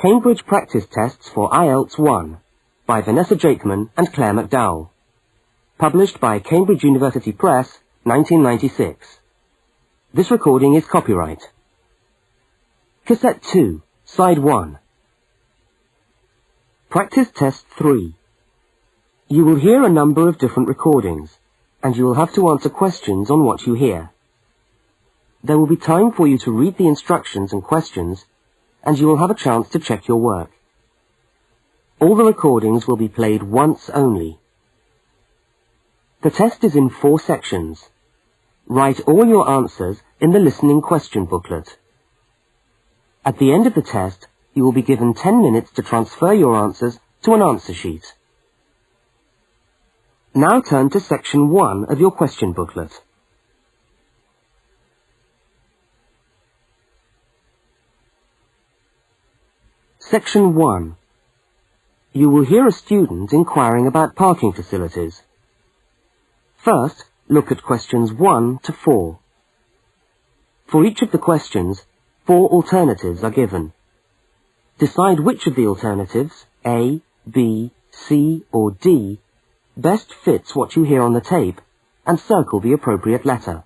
Cambridge Practice Tests for IELTS 1 by Vanessa Jakeman and Claire McDowell. Published by Cambridge University Press, 1996. This recording is copyright. Cassette 2, Side 1. Practice Test 3. You will hear a number of different recordings, and you will have to answer questions on what you hear. There will be time for you to read the instructions and questions, and you will have a chance to check your work. All the recordings will be played once only. The test is in 4 sections. Write all your answers in the listening question booklet. At the end of the test, you will be given 10 minutes to transfer your answers to an answer sheet. Now turn to section 1 of your question booklet. Section 1. You will hear a student inquiring about parking facilities. First, look at questions 1 to 4. For each of the questions, 4 alternatives are given. Decide which of the alternatives, A, B, C or D, best fits what you hear on the tape, and circle the appropriate letter.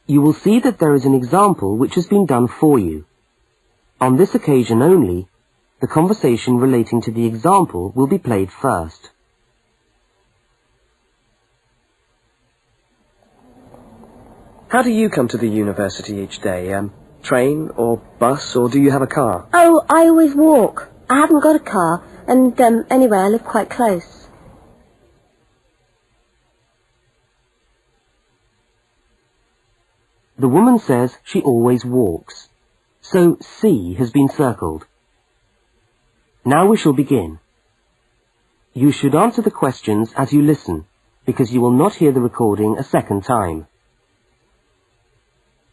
You will see that there is an example which has been done for you. On this occasion only, the conversation relating to the example will be played first. How do you come to the university each day? Train or bus, or do you have a car? Oh, I always walk. I haven't got a car, and anyway, I live quite close. The woman says she always walks, so C has been circled. Now we shall begin. You should answer the questions as you listen, because you will not hear the recording a second time.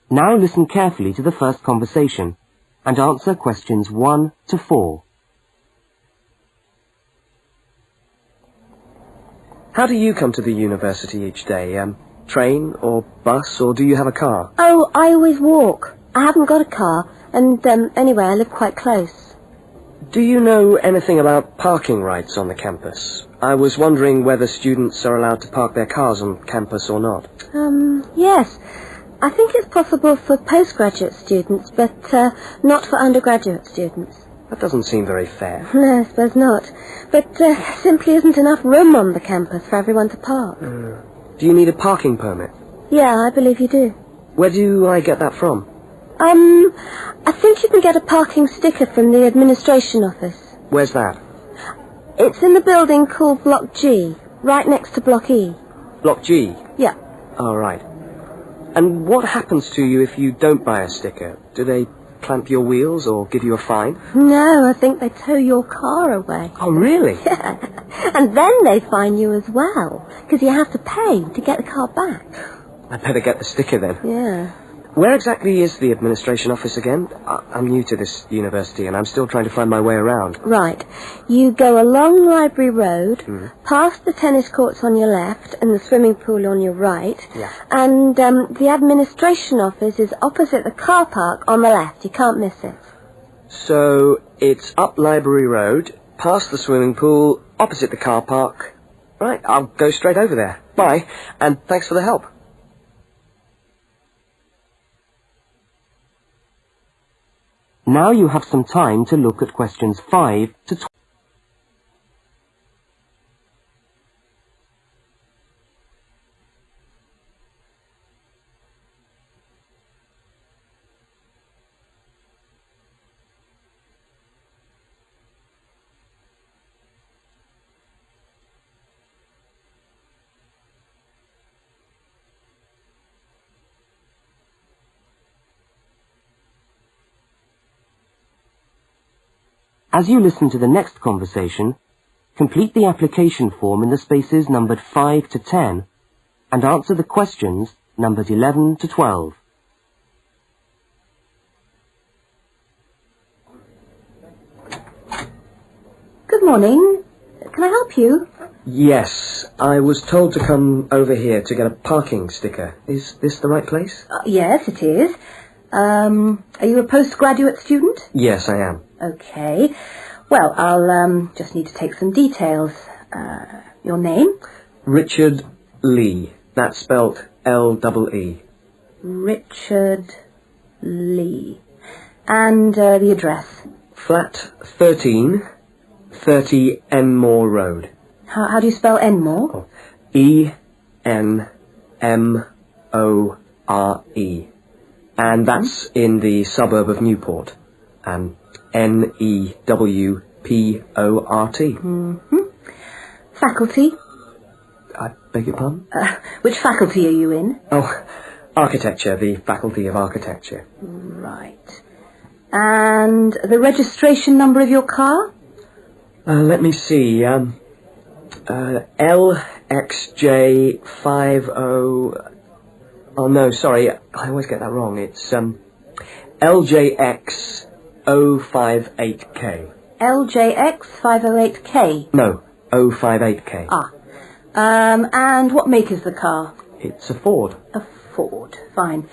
Now listen carefully to the first conversation, and answer questions 1 to 4. How do you come to the university each day? Train or bus, or do you have a car? Oh, I always walk. I haven't got a car, and anyway, I live quite close. Do you know anything about parking rights on the campus? I was wondering whether students are allowed to park their cars on campus or not. Yes. I think it's possible for postgraduate students, but not for undergraduate students. That doesn't seem very fair. No, I suppose not. But there simply isn't enough room on the campus for everyone to park. Do you need a parking permit? Yeah, I believe you do. Where do I get that from? I think you can get a parking sticker from the administration office. Where's that? It's in the building called Block G, right next to Block E. Block G? Yeah. Oh, right. And what happens to you if you don't buy a sticker? Do they clamp your wheels or give you a fine? No, I think they tow your car away. Oh, really? Yeah. And then they fine you as well, because you have to pay to get the car back. I'd better get the sticker then. Yeah. Where exactly is the administration office again? I'm new to this university and I'm still trying to find my way around. Right. You go along Library Road, past the tennis courts on your left and the swimming pool on your right. Yeah. And the administration office is opposite the car park on the left. You can't miss it. So it's up Library Road, past the swimming pool, opposite the car park. Right, I'll go straight over there. Bye, and thanks for the help. Now you have some time to look at questions 5 to 12. As you listen to the next conversation, complete the application form in the spaces numbered 5 to 10 and answer the questions numbered 11 to 12. Good morning. Can I help you? Yes, I was told to come over here to get a parking sticker. Is this the right place? Yes, it is. Are you a postgraduate student? Yes, I am. Okay. Well, I'll just need to take some details. Your name? Richard Lee. That's spelt L-E-E. Richard Lee. And the address? Flat 13, 30 Enmore Road. How do you spell Enmore? E-N-M-O-R-E. And that's in the suburb of Newport. N-E-W-P-O-R-T. Mm-hmm. Faculty? I beg your pardon? Which faculty are you in? Oh, architecture, the Faculty of Architecture. Right. And the registration number of your car? Let me see. LXJ50... Oh, no, sorry. I always get that wrong. It's LJX058K. LJX508K? No, 058K. And what make is the car? It's a Ford. A Ford. Fine.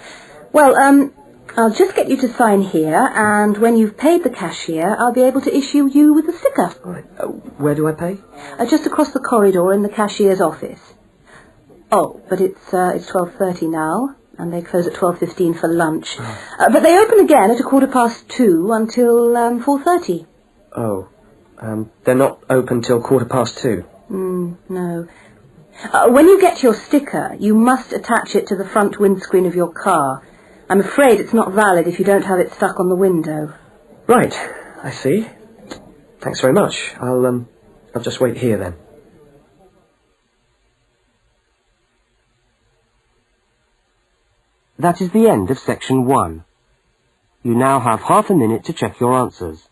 Well, I'll just get you to sign here, and when you've paid the cashier, I'll be able to issue you with a sticker. All right. Where do I pay? Just across the corridor in the cashier's office. Oh, but it's 12:30 now, and they close at 12:15 for lunch. But they open again at 2:15 until 4:30. Oh, they're not open till 2:15. No. When you get your sticker, you must attach it to the front windscreen of your car. I'm afraid it's not valid if you don't have it stuck on the window. Right, I see. Thanks very much. I'll just wait here then. That is the end of section 1. You now have half a minute to check your answers.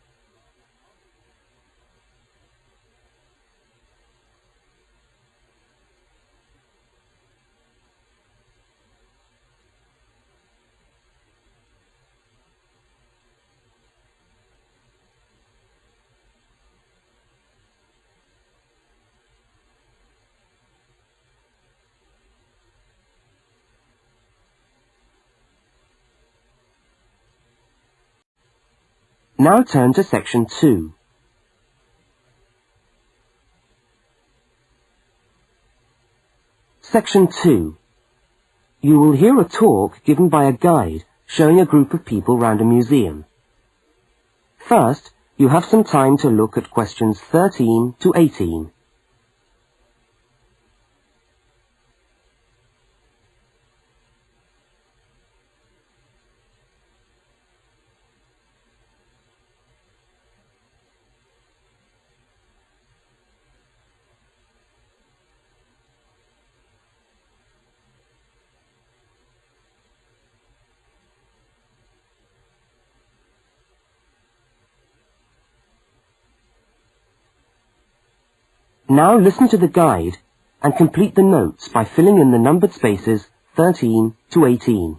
Now turn to section 2. Section 2. You will hear a talk given by a guide showing a group of people round a museum. First, you have some time to look at questions 13 to 18. Now listen to the guide and complete the notes by filling in the numbered spaces 13 to 18.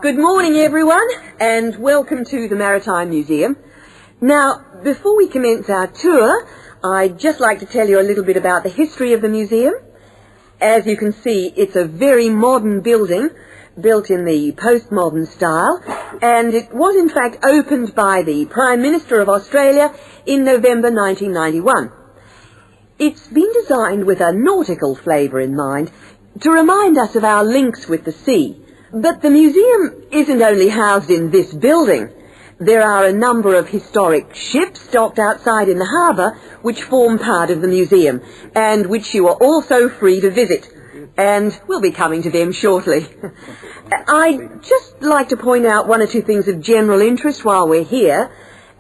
Good morning everyone, and welcome to the Maritime Museum. Now, before we commence our tour, I'd just like to tell you a little bit about the history of the museum. As you can see, it's a very modern building, built in the postmodern style, and it was in fact opened by the Prime Minister of Australia in November 1991. It's been designed with a nautical flavour in mind, to remind us of our links with the sea. But the museum isn't only housed in this building. There are a number of historic ships docked outside in the harbour which form part of the museum, and which you are also free to visit. And we'll be coming to them shortly. I'd just like to point out one or two things of general interest while we're here.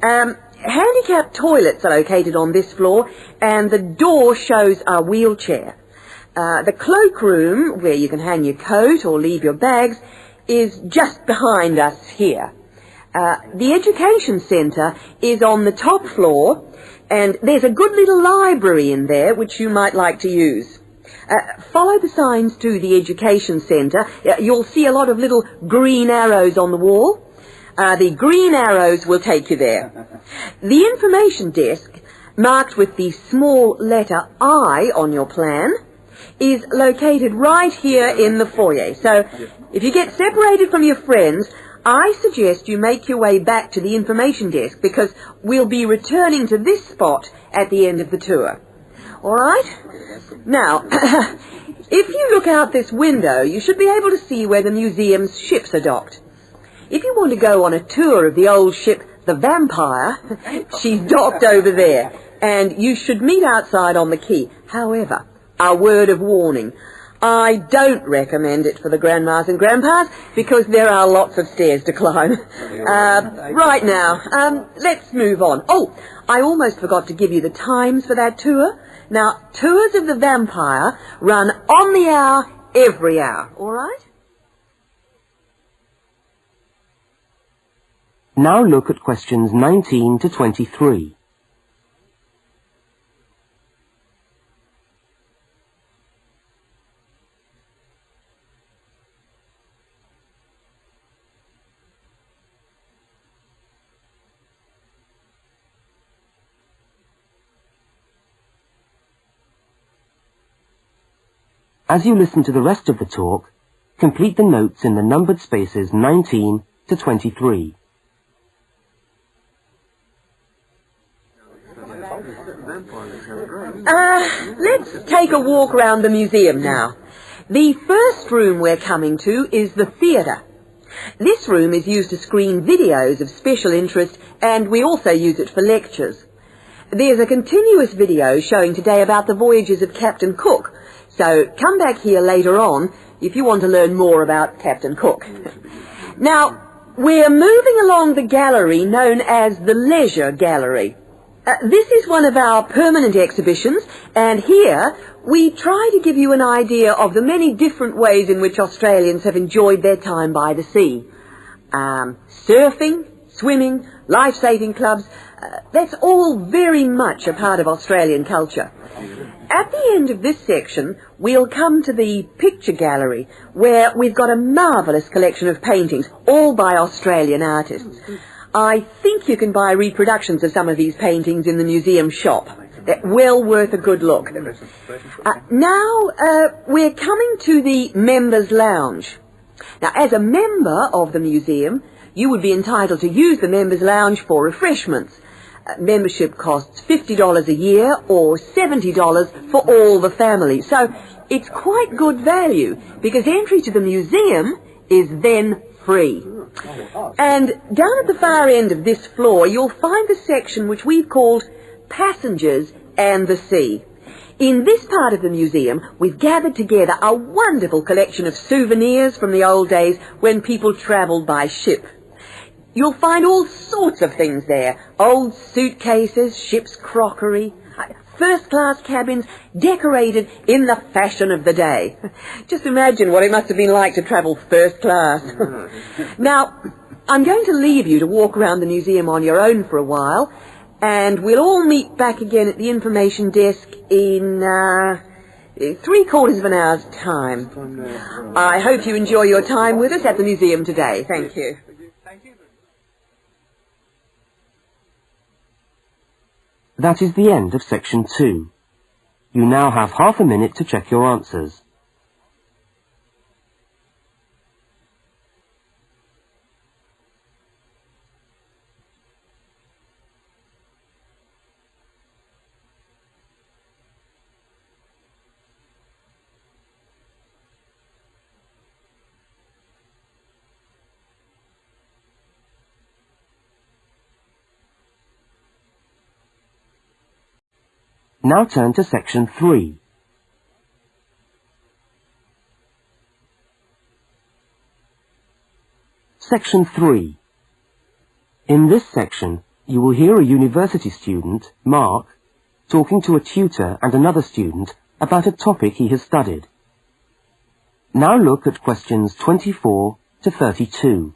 Handicapped toilets are located on this floor, and the door shows a wheelchair. The cloakroom, where you can hang your coat or leave your bags, is just behind us here. The education centre is on the top floor, and there's a good little library in there which you might like to use. Follow the signs to the Education Centre. You'll see a lot of little green arrows on the wall. The green arrows will take you there. The information desk, marked with the small letter I on your plan, is located right here in the foyer. So if you get separated from your friends, I suggest you make your way back to the information desk because we'll be returning to this spot at the end of the tour. All right? Now, if you look out this window, you should be able to see where the museum's ships are docked. If you want to go on a tour of the old ship, the Vampire, she's docked over there, and you should meet outside on the quay. However, a word of warning. I don't recommend it for the grandmas and grandpas because there are lots of stairs to climb. Right now, let's move on. Oh, I almost forgot to give you the times for that tour. Now, tours of the Vampire run on the hour, every hour, all right? Now look at questions 19 to 23. As you listen to the rest of the talk, complete the notes in the numbered spaces 19 to 23. Let's take a walk around the museum now. The first room we're coming to is the theatre. This room is used to screen videos of special interest, and we also use it for lectures. There's a continuous video showing today about the voyages of Captain Cook, so come back here later on if you want to learn more about Captain Cook. Now, we're moving along the gallery known as the Leisure Gallery. This is one of our permanent exhibitions, and here we try to give you an idea of the many different ways in which Australians have enjoyed their time by the sea. Surfing, swimming, life-saving clubs, that's all very much a part of Australian culture. At the end of this section, we'll come to the picture gallery, where we've got a marvellous collection of paintings, all by Australian artists. I think you can buy reproductions of some of these paintings in the museum shop. They're well worth a good look. Now, we're coming to the Members' Lounge. Now, as a member of the museum, you would be entitled to use the Members' Lounge for refreshments. Membership costs $50 a year or $70 for all the family. So it's quite good value because entry to the museum is then free. And down at the far end of this floor, you'll find the section which we've called Passengers and the Sea. In this part of the museum, we've gathered together a wonderful collection of souvenirs from the old days when people travelled by ship. You'll find all sorts of things there. Old suitcases, ship's crockery, first-class cabins decorated in the fashion of the day. Just imagine what it must have been like to travel first class. Now, I'm going to leave you to walk around the museum on your own for a while, and we'll all meet back again at the information desk in 3/4 of an hour's time. I hope you enjoy your time with us at the museum today. Thank you. That is the end of section 2. You now have half a minute to check your answers. Now turn to section 3. Section 3. In this section, you will hear a university student, Mark, talking to a tutor and another student about a topic he has studied. Now look at questions 24 to 32.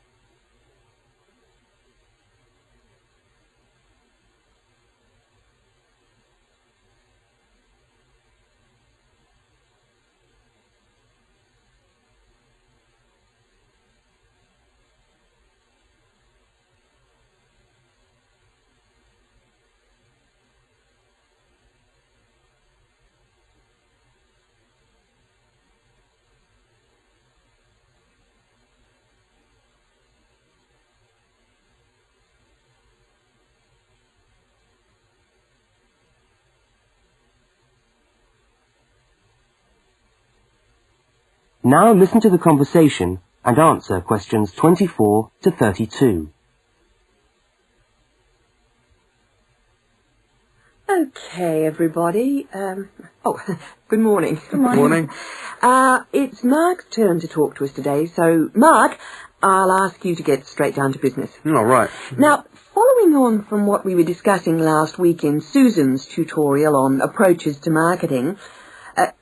Now listen to the conversation and answer questions 24 to 32. Okay, everybody. Good morning. Good morning. It's Mark's turn to talk to us today, so Mark, I'll ask you to get straight down to business. All right. Now, following on from what we were discussing last week in Susan's tutorial on approaches to marketing,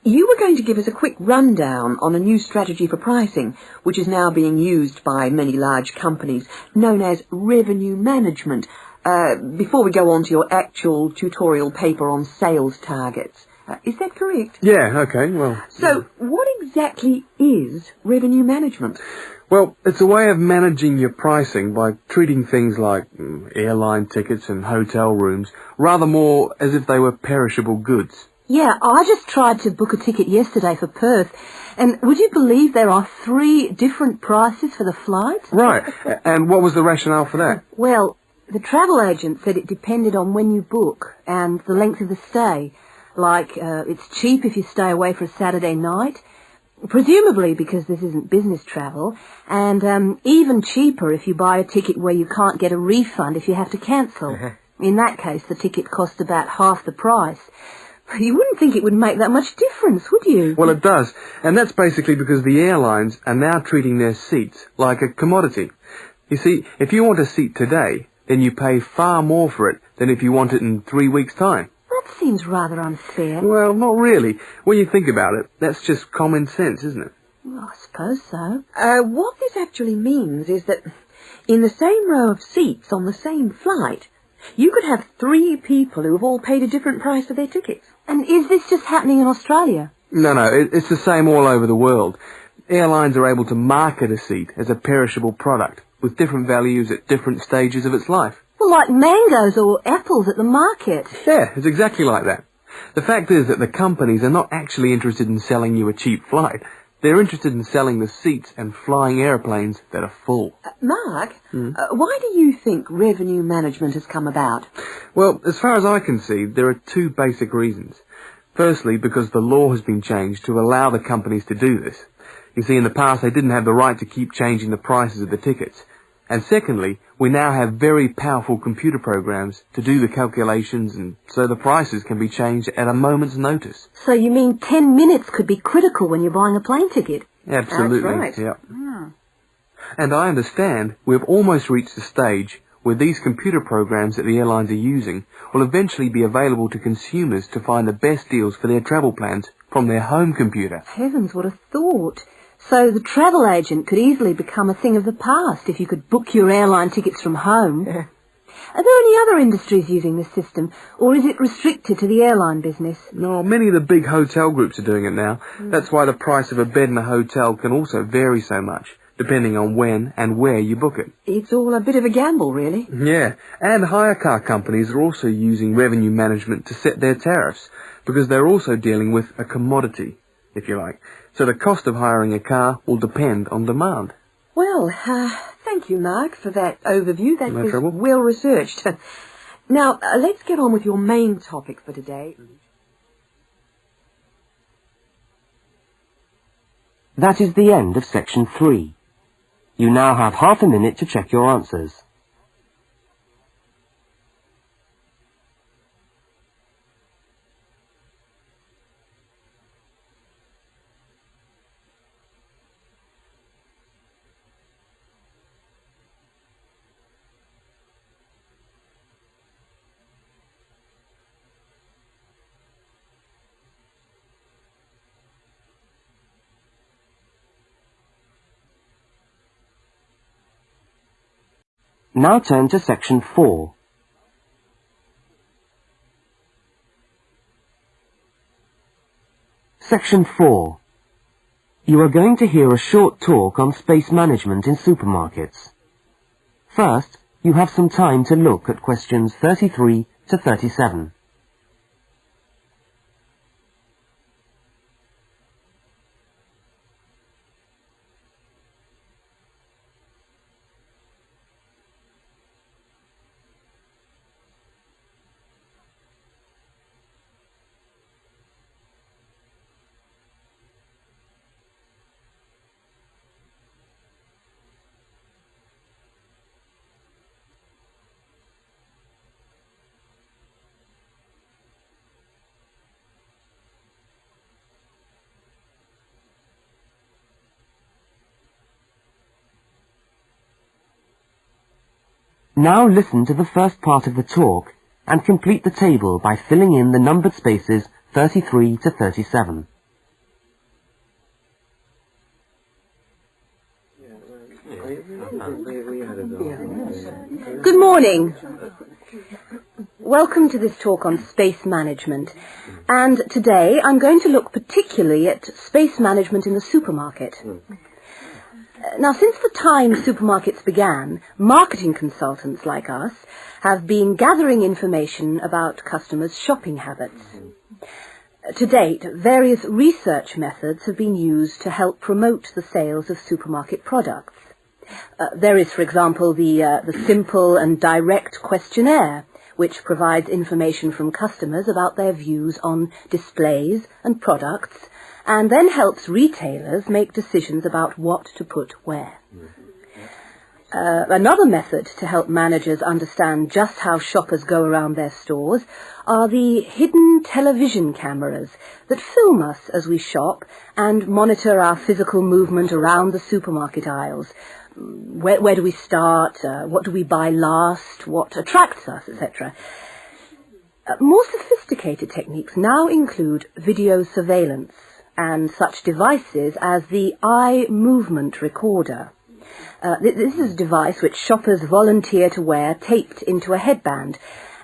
you were going to give us a quick rundown on a new strategy for pricing, which is now being used by many large companies, known as revenue management, before we go on to your actual tutorial paper on sales targets. Is that correct? Yeah, okay, well... So, what exactly is revenue management? Well, it's a way of managing your pricing by treating things like airline tickets and hotel rooms rather more as if they were perishable goods. Yeah, I just tried to book a ticket yesterday for Perth, and would you believe there are 3 different prices for the flight? Right, and what was the rationale for that? Well, the travel agent said it depended on when you book and the length of the stay. Like, it's cheap if you stay away for a Saturday night, presumably because this isn't business travel, and even cheaper if you buy a ticket where you can't get a refund if you have to cancel. In that case, the ticket costs about half the price. You wouldn't think it would make that much difference, would you? Well, it does, and that's basically because the airlines are now treating their seats like a commodity. You see, if you want a seat today, then you pay far more for it than if you want it in 3 weeks' time. That seems rather unfair. Well, not really. When you think about it, that's just common sense, isn't it? Well, I suppose so. What this actually means is that in the same row of seats on the same flight, you could have 3 people who have all paid a different price for their tickets. And is this just happening in Australia? No, it's the same all over the world. Airlines are able to market a seat as a perishable product with different values at different stages of its life. Well, like mangoes or apples at the market. Yeah, it's exactly like that. The fact is that the companies are not actually interested in selling you a cheap flight. They're interested in selling the seats and flying airplanes that are full. Mark, why do you think revenue management has come about? Well, as far as I can see, there are 2 basic reasons. Firstly, because the law has been changed to allow the companies to do this. You see, in the past, they didn't have the right to keep changing the prices of the tickets. And secondly, we now have very powerful computer programs to do the calculations, and so the prices can be changed at a moment's notice. So you mean 10 minutes could be critical when you're buying a plane ticket? Absolutely. That's right. Yeah. And I understand we've almost reached the stage where these computer programs that the airlines are using will eventually be available to consumers to find the best deals for their travel plans from their home computer. Heavens, what a thought. So the travel agent could easily become a thing of the past if you could book your airline tickets from home. Are there any other industries using this system, or is it restricted to the airline business? No, many of the big hotel groups are doing it now. That's why the price of a bed in a hotel can also vary so much, depending on when and where you book it. It's all a bit of a gamble, really. Yeah, and hire car companies are also using revenue management to set their tariffs, because they're also dealing with a commodity, if you like. So the cost of hiring a car will depend on demand. Well, thank you, Mark, for that overview. That No was trouble. well researched. Now, let's get on with your main topic for today. That is the end of section 3. You now have half a minute to check your answers. Now turn to section 4. Section 4. You are going to hear a short talk on space management in supermarkets. First, you have some time to look at questions 33 to 37. Now listen to the first part of the talk and complete the table by filling in the numbered spaces 33 to 37. Good morning. Welcome to this talk on space management. And today I'm going to look particularly at space management in the supermarket. Now, since the time supermarkets began, marketing consultants like us have been gathering information about customers' shopping habits. To date, various research methods have been used to help promote the sales of supermarket products. There is, for example, the simple and direct questionnaire, which provides information from customers about their views on displays and products, and then helps retailers make decisions about what to put where. Another method to help managers understand just how shoppers go around their stores are the hidden television cameras that film us as we shop and monitor our physical movement around the supermarket aisles. Where do we start? What do we buy last? What attracts us, etc. More sophisticated techniques now include video surveillance and such devices as the eye movement recorder. This is a device which shoppers volunteer to wear taped into a headband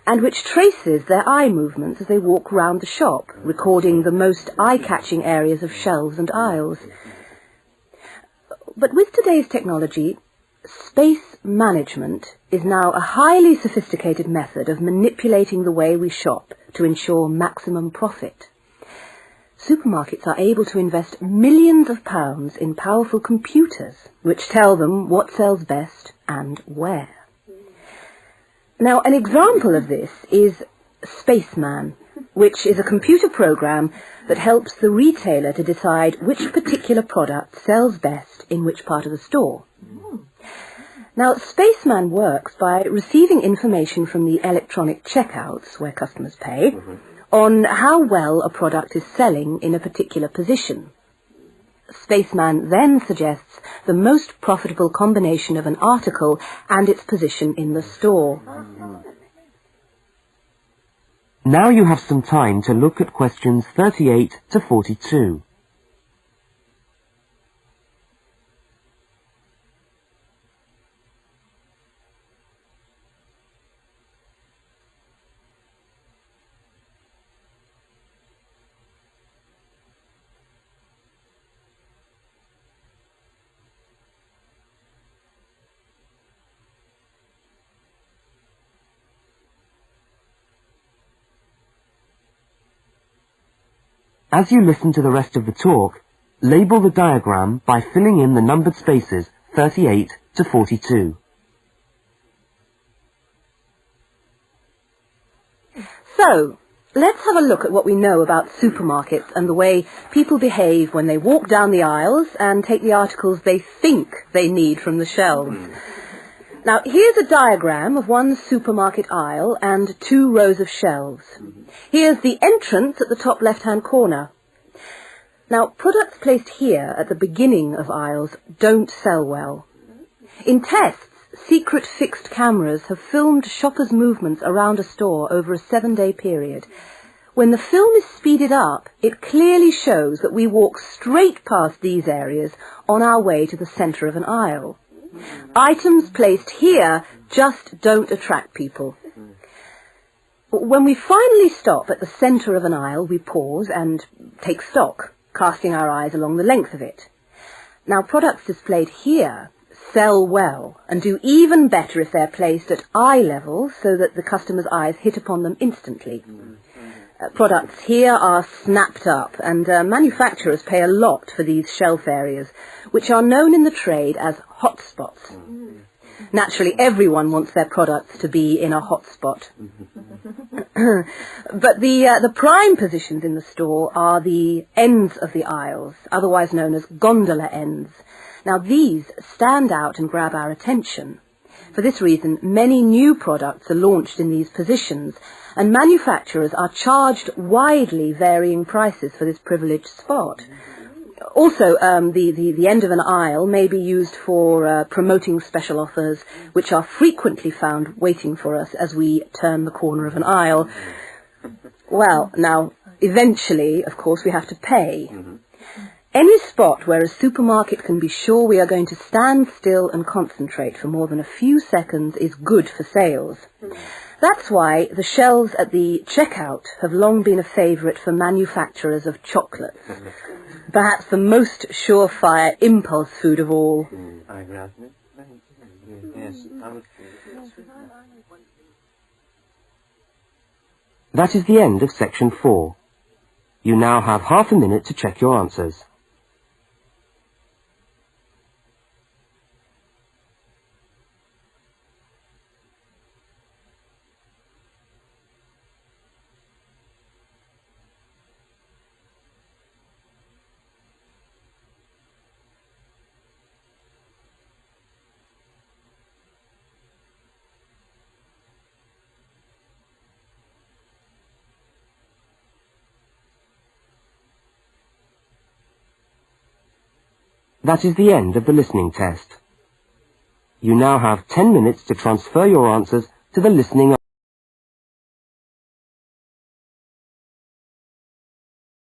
and which traces their eye movements as they walk around the shop, recording the most eye-catching areas of shelves and aisles. But with today's technology, space management is now a highly sophisticated method of manipulating the way we shop to ensure maximum profit. Supermarkets are able to invest millions of pounds in powerful computers which tell them what sells best and where. Now, an example of this is Spaceman, which is a computer program that helps the retailer to decide which particular product sells best in which part of the store. Now, Spaceman works by receiving information from the electronic checkouts, where customers pay, on how well a product is selling in a particular position. Spaceman then suggests the most profitable combination of an article and its position in the store. Now you have some time to look at questions 38 to 42. As you listen to the rest of the talk, label the diagram by filling in the numbered spaces 38 to 42. So, let's have a look at what we know about supermarkets and the way people behave when they walk down the aisles and take the articles they think they need from the shelves. Now, here's a diagram of one supermarket aisle and 2 rows of shelves. Here's the entrance at the top left-hand corner. Now, products placed here at the beginning of aisles don't sell well. In tests, secret fixed cameras have filmed shoppers' movements around a store over a 7-day period. When the film is speeded up, it clearly shows that we walk straight past these areas on our way to the centre of an aisle. Items placed here just don't attract people. When we finally stop at the centre of an aisle, we pause and take stock, casting our eyes along the length of it. Now, products displayed here sell well and do even better if they're placed at eye level so that the customer's eyes hit upon them instantly. Products here are snapped up, and manufacturers pay a lot for these shelf areas, which are known in the trade as hotspots. Naturally, everyone wants their products to be in a hotspot. But the prime positions in the store are the ends of the aisles, otherwise known as gondola ends. Now, these stand out and grab our attention. For this reason, many new products are launched in these positions, and manufacturers are charged widely varying prices for this privileged spot. Also, the end of an aisle may be used for promoting special offers, which are frequently found waiting for us as we turn the corner of an aisle. Well, now, eventually, of course, we have to pay. Any spot where a supermarket can be sure we are going to stand still and concentrate for more than a few seconds is good for sales. That's why the shelves at the checkout have long been a favourite for manufacturers of chocolates. Perhaps the most surefire impulse food of all. That is the end of section 4. You now have half a minute to check your answers. That is the end of the listening test. You now have 10 minutes to transfer your answers to the listening